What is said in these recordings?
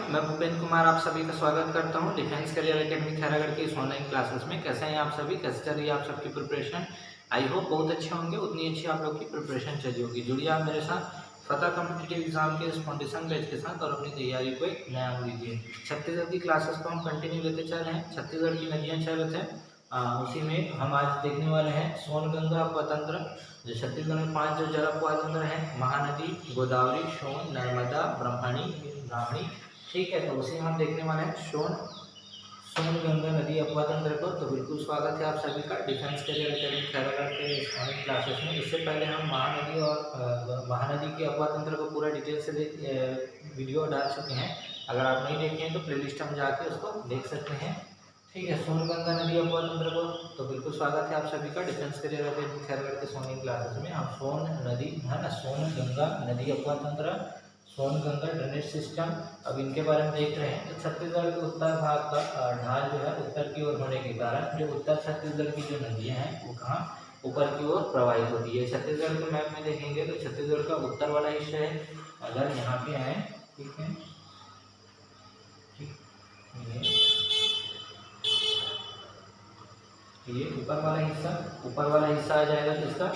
मैं भूपेंद्र कुमार आप सभी का स्वागत करता हूं डिफेंस करियर एकेडमी खैरागढ़ की इस ऑनलाइन क्लासेस में। कैसे हैं आप सभी, कैसे चल रही है आप सबकी प्रिपरेशन? आई होप बहुत अच्छे होंगे, उतनी अच्छी आप लोग की प्रिपरेशन चल रही होगी। जुड़िए आप मेरे साथ फतह कॉम्पिटिटिव एग्जाम के इस फाउंडेशन बैच के साथ और अपनी तैयारी को एक नया लीजिए। छत्तीसगढ़ की क्लासेस को हम कंटिन्यू लेते चल रहे हैं। छत्तीसगढ़ की नदियाँ चल रहे थे, उसी में हम आज देखने वाले हैं सोनगंगा अपतंत्र। जो छत्तीसगढ़ में 5 जो जल अपतंत्र हैं, महानदी, गोदावरी, सोन, नर्मदा, ब्राह्मणी। ठीक है, तो उसी में हम देखने वाले हैं सोनगंगा नदी अपतंत्र को। तो बिल्कुल स्वागत है आप सभी का डिफेंस करियर एकेडमी खैरागढ़ के ऑनलाइन क्लासेस में। इससे पहले हम महानदी के अपतंत्र को पूरा डिटेल से वीडियो डाल चुके हैं। अगर आप नहीं देखे हैं तो प्लेलिस्ट में जाके उसको देख सकते हैं। ठीक है, सोनगंगा नदी अपतंत्र को तो बिल्कुल स्वागत है आप सभी का डिफेंस करियर एकेडमी खैरागढ़ के ऑनलाइन क्लासेस में। हम सोन नदी है ना, सोनगंगा नदी अपतंत्र, सोनगंगा ड्रेनेज सिस्टम, अब इनके बारे में देख रहे हैं। तो छत्तीसगढ़ के उत्तर भाग का ढाल जो है उत्तर की ओर होने के कारण जो उत्तर छत्तीसगढ़ की जो नदियां हैं वो कहाँ ऊपर की ओर प्रवाहित होती है। छत्तीसगढ़ के मैप में देखेंगे तो छत्तीसगढ़ का उत्तर वाला हिस्सा है। अगर यहाँ पे आए, ठीक है, ये ऊपर वाला हिस्सा आ जाएगा तो इसका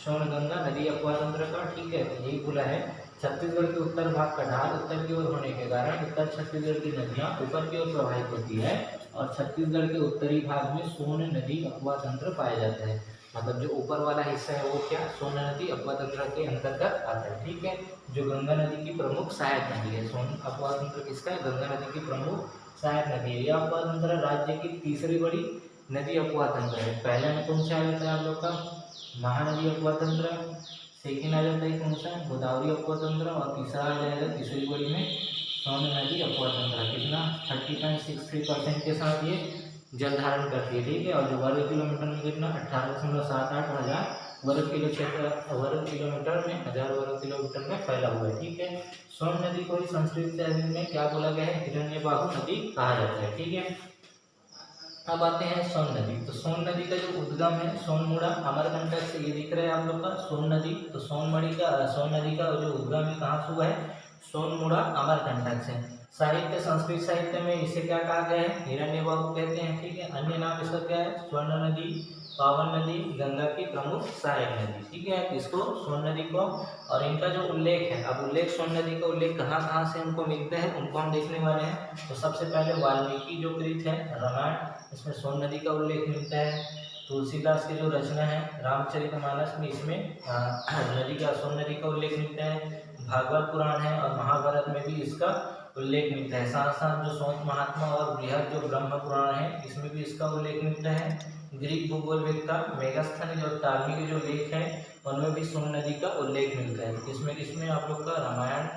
सोनगंगा नदी अपतंत्र का। ठीक है, तो यही बोला है छत्तीसगढ़ के उत्तर भाग का ढाल उत्तर की ओर होने के कारण उत्तर छत्तीसगढ़ की नदियां ऊपर की ओर प्रवाहित होती है और छत्तीसगढ़ के उत्तरी भाग में सोन नदी अपतंत्र पाया जाता है। मतलब जो ऊपर वाला हिस्सा है वो क्या सोन नदी अपतंत्र के अंतर्गत आता है। ठीक है, जो गंगा नदी की प्रमुख सहायक नदी है। सोन अपतंत्र किसका है? गंगा नदी की प्रमुख सहायक नदी है। यह अपतंत्र राज्य की तीसरी बड़ी नदी अपतंत्र है। पहले में कौन सा आ जाता है आप लोग का? महानदी अपतंत्र। सेकेंड आ जाता है कौन सा? गोदावरी अपतंत्र। और तीसरा आ जाएगा तीसरी बड़ी में सोन नदी अपतंत्र। कितना? 30.63% के साथ ये जल धारण करती है। ठीक है, और जो वर्ग किलोमीटर में कितना 18.78 हजार वर्ग किलोमीटर में 1000 वर्ग किलोमीटर में फैला हुआ है। ठीक है, सोन नदी को ही संस्कृत शैली में क्या बोला गया है? हिरण्यबाहु नदी कहा जाता है। ठीक है, अब आते हैं सोन नदी। तो सोन नदी का जो उद्गम है सोनमुड़ा अमरकंटक से, ये दिख रहा है आप लोग का सोन नदी। तो सोन नदी का जो उद्गम है कहाँ से हुआ है? सोनमुड़ा अमरकंटक से। साहित्य, संस्कृत साहित्य में इसे क्या कहा गया है? हिरण्यबाहु कहते हैं। ठीक है, अन्य नाम इसका क्या है? स्वर्ण नदी, पावन नदी, गंगा की प्रमुख सहायक नदी। ठीक है, इसको सोन नदी को, और इनका जो उल्लेख है, अब उल्लेख सोन नदी का उल्लेख कहाँ से हमको मिलते हैं उनको हम देखने वाले हैं। तो सबसे पहले वाल्मीकि जो कृत है रामायण, इसमें सोन नदी का उल्लेख मिलता है। तुलसीदास की जो रचना है रामचरितमानस में, इसमें सोन नदी का उल्लेख मिलता है। भागवत पुराण है और महाभारत में भी इसका उल्लेख मिलता है। साथ साथ जो सोन महात्मा और बृहद जो ब्रह्म पुराण है इसमें भी इसका उल्लेख मिलता है। ग्रीक भूगोलवेत्ता मेगास्थनीज और तार्किक के जो लेख हैं उनमें भी सोन नदी का उल्लेख मिलता है। किसमें आप लोग का रामायण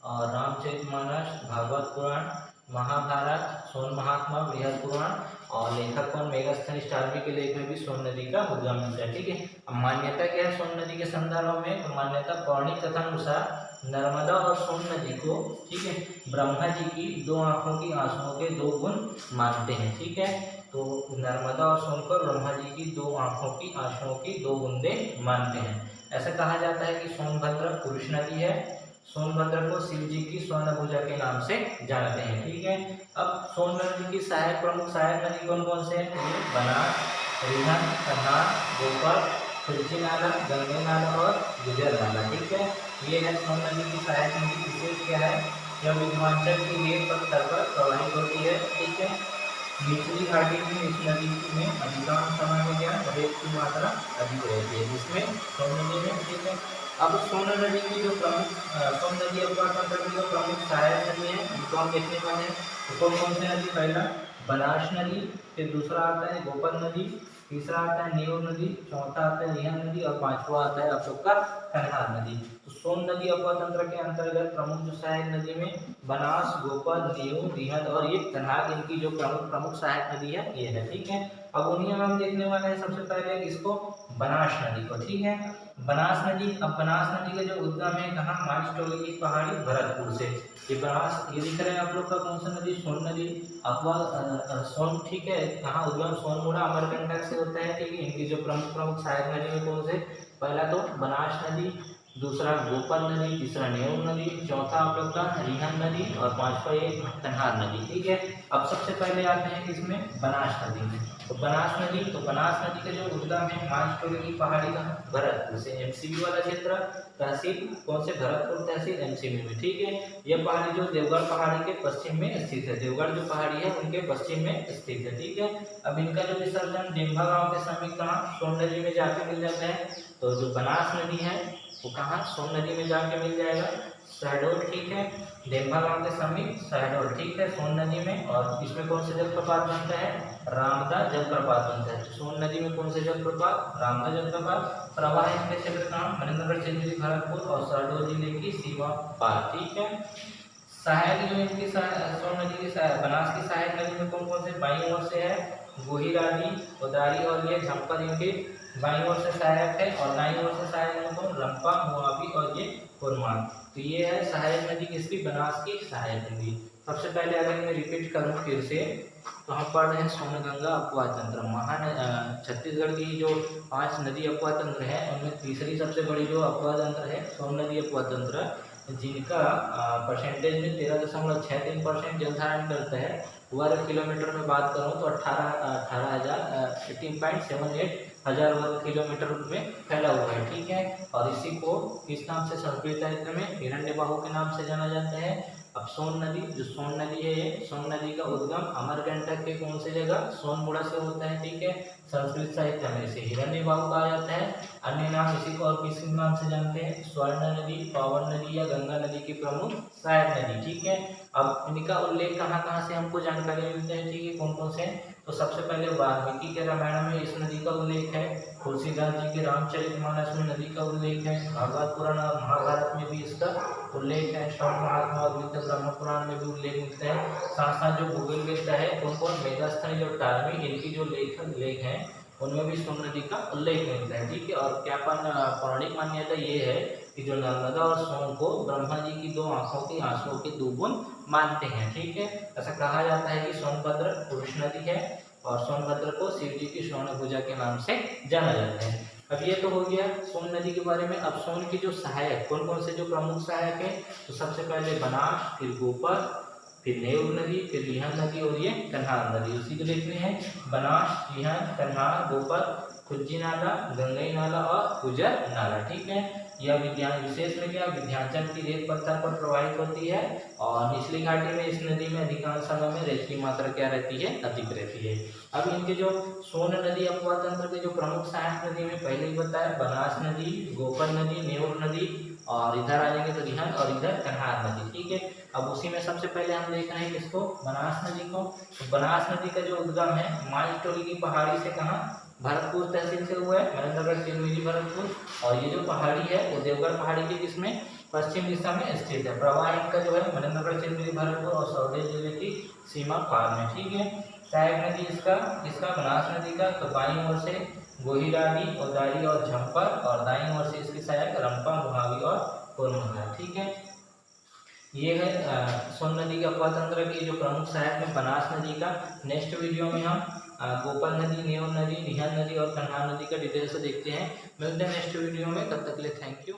और रामचरितमानस, भागवत पुराण, महाभारत, सोन महात्मा, बृहद पुराण, और लेखक कौन? मेगास्थनीज के लेख में भी सोन नदी का उद्गम मिलता है। ठीक है, अब मान्यता क्या है सोन नदी के संदर्भ में? तो मान्यता पौराणिक कथा अनुसार नर्मदा और सोन नदी को, ठीक है, ब्रह्मा जी की 2 आंखों की आंसुओं के 2 गुण मानते हैं। ठीक है, तो नर्मदा और सोन को ब्रह्मा जी की 2 आंखों की आंसुओं की 2 बूंदे मानते हैं। ऐसा कहा जाता है कि सोनभद्र पुरुष नदी है। सोनभद्र को शिव जी की स्वर्णभुजा के नाम से जानते हैं। ठीक है, अब सोन नदी की प्रमुख सहायक नदी कौन कौन से हैं? बनास, रिहन, कन्हार, गोपर, तुलसी नाला, गंगे नाला और गुजर नाला। ठीक है, ये है सोन नदी की सहायक नदी। विशेष क्या है? यह विध्वांचल की रेत पत्थर पर प्रवाहित होती है। ठीक है, निचली घाटी में इस नदी में अधिकांश समय में क्या रेत की मात्रा अधिक रहती है, जिसमें सोन नदी में। ठीक है, अब सोन नदी की जो सोन नदी अपतंत्र की जो प्रमुख सहायक नदी है उनको हम देखने वाले हैं। तो कौन कौन सी नदी? पहला बनास नदी, फिर दूसरा आता है गोपर नदी, तीसरा आता है नीर नदी, चौथा आता है रिहन नदी और पांचवा आता है आप लोग का कन्हार नदी। तो सोन नदी अपतंत्र के अंतर्गत प्रमुख जो सहायक नदी में बनास, गोपर, नीर, रिहन और ये कन्हार, इनकी जो प्रमुख सहायक नदी है ये है। ठीक है, अब उन्हीं में हम देखने वाले हैं सबसे पहले इसको बनास नदी को। ठीक है, बनास नदी, अब बनास नदी का जो उद्गम है कहाँ? मानसटोली की पहाड़ी भरतपुर से। ये बनास, ये दिख रहा है आप लोग का कौन सा नदी? सोन नदी सोन। ठीक है, कहाँ उद्गम? सोनमुड़ा अमरकंटक से होता है। ठीक है, इनकी जो प्रमुख सहायक नदी में कौन से? पहला तो बनास नदी, दूसरा गोपल नदी, तीसरा नेउर नदी, चौथा आप लोग का रिहन नदी और पांचवा ये कन्हार नदी। ठीक है, अब सबसे पहले आते हैं इसमें बनास नदी में। तो बनास नदी का जो उद्गम है मानचोली की पहाड़ी का भरतपुर से, एमसीबी वाला क्षेत्र, तहसील कौन से, भरतपुर तहसील एमसीबी में। ठीक है, यह पहाड़ी जो देवगढ़ पहाड़ी के पश्चिम में स्थित है, देवगढ़ जो पहाड़ी है उनके पश्चिम में स्थित है। ठीक है, अब इनका जो विसर्जन डेम्भा गांव के समीप कहाँ, सोन नदी में जाके मिल जाता है। तो जो बनास नदी है वो कहाँ, सोन नदी में जाके मिल जाएगा, शहडोल। ठीक है, डेम्भा गांव के समीप शहडोल। ठीक है, सोन नदी में। और इसमें कौन से जलप्रपात बनता है, रामदा जलप्रपात बनता है। सोन नदी में कौन से जलप्रपात, रामदा जलप्रपात। प्रवाह इनके क्षेत्र कहाँ, मनेन्द्रगढ़, चिरमिरी, भरतपुर और शहडोल जिले की सीमा पार। ठीक है, सहायक जो इनकी सोन नदी की बनास की सहायक नदी में कौन कौन से, बाईं ओर से है गोहिरादी, उदारी और ये झंपर, इनके बाईं ओर से सहायक है। और दाईं ओर से सहायक है कौन, रंपा, मुआवी और ये कुरमान। तो ये है सहायक नदी किसकी, बनास की सहायक नदी। सबसे पहले अगर मैं रिपीट करूँ फिर से, तो हम पढ़ रहे हैं सोनगंगा अपवाह तंत्र। छत्तीसगढ़ की जो 5 नदी अपवाह तंत्र है उनमें तीसरी सबसे बड़ी जो अपवाह तंत्र है सोन नदी अपवाह तंत्र, जिनका परसेंटेज में 13.63% जल धारण करता है। वर्ग किलोमीटर में बात करूं तो 18,78 हजार वर्ग किलोमीटर में फैला हुआ है। ठीक है, और इसी को किस नाम से संस्कृत साहित्य में हिरण्यबाहु के नाम से जाना जाता है। अब सोन नदी, जो सोन नदी है ये सोन नदी का उद्गम अमरकंटक के कौन सी जगह, सोनमुड़ा से होता है। ठीक है, संस्कृत साहित्य में इसे हिरण्यबाहु कहा जाता है। अन्य नाम इसी को और किस नाम से जानते हैं, स्वर्ण नदी, पावन नदी या गंगा नदी की प्रमुख सहायक नदी। ठीक है, अब इनका उल्लेख कहाँ कहाँ से हमको जानकारी मिलता है, ठीक है, कौन कौन से। तो सबसे पहले वाल्मीकि के रामायण में इस नदी का उल्लेख है, तुलसीदास जी के रामचरितमानस में नदी का उल्लेख है, भागवत पुराण और महाभारत में भी इसका उल्लेख है, श्रवण महात्मा और विद्या ब्रह्म पुराण में भी उल्लेख मिलता है। साथ साथ जो गूगल मिलता है कौन कौन, मेगास्थनी जो टारमी, इनकी जो लेख हैं उनमें भी सोन नदी का उल्लेख मिलता है। ठीक है, और क्या पौराणिक मान्यता ये है कि जो नर्मदा और सोन को ब्रह्मा जी की 2 आंखों की आंसुओं के 2 बूंद मानते हैं। ठीक है, ऐसा कहा जाता है कि सोनभद्र पुरुष नदी है और सोनभद्र को शिव जी की स्वर्ण भुजा के नाम से जाना जाता है। अब ये तो हो गया सोन नदी के बारे में। अब सोन की जो सहायक कौन कौन से जो प्रमुख सहायक है, तो सबसे पहले बनास, फिर गोपर, फिर नेउर नदी, फिर रिहन नदी और ये कन्हार नदी। उसी को देखते हैं, बनास, रिहन, कन्हार, गोपर, खुज्जी नाला, गंगई नाला और गुजर नाला। ठीक है, यह विशेष में क्या, विंध्याचल की रेत पत्थर पर प्रवाहित होती है और निचली घाटी में इस नदी में अधिकांश समय में रेत की मात्रा क्या रहती है, अधिक रहती है। अब इनके जो सोन नदी अपवाह तंत्र के जो प्रमुख सहायक नदी में पहले ही बताया, बनास नदी, गोपर नदी, नेउर नदी और इधर आ जाएंगे तो रिहन और इधर कन्हार नदी। ठीक है, अब उसी में सबसे पहले हम देख रहे हैं किसको, बनास नदी को। तो बनास नदी का जो उद्गम है मानचोली की पहाड़ी से कहाँ, भरतपुर तहसील से हुआ है, मनेन्द्रगढ़, चिरमिरी, भरतपुर। और ये जो पहाड़ी है वो देवगढ़ पहाड़ी के किसमें, पश्चिम दिशा में स्थित है। प्रवाह इनका जो है मनेन्द्रगढ़, चिरमिरी, भरतपुर और शहडोल जिले की सीमा पार में। ठीक है, सहायक नदी इसका बनास नदी का, तो बाईं ओर से गोहिरादी, उदारी और झंपर और दाईं ओर से इसकी सहायक रंपा, मुहावी और कुरमुंडा। ठीक है, ये है सोन नदी के अपवाह तंत्र की जो प्रमुख सहायक है बनास नदी का। नेक्स्ट वीडियो में हम गोपाल नदी, नेउर नदी, रिहन नदी और कन्हार नदी का डिटेल से देखते हैं। मिलते हैं नेक्स्ट वीडियो में, तब तक के लिए थैंक यू।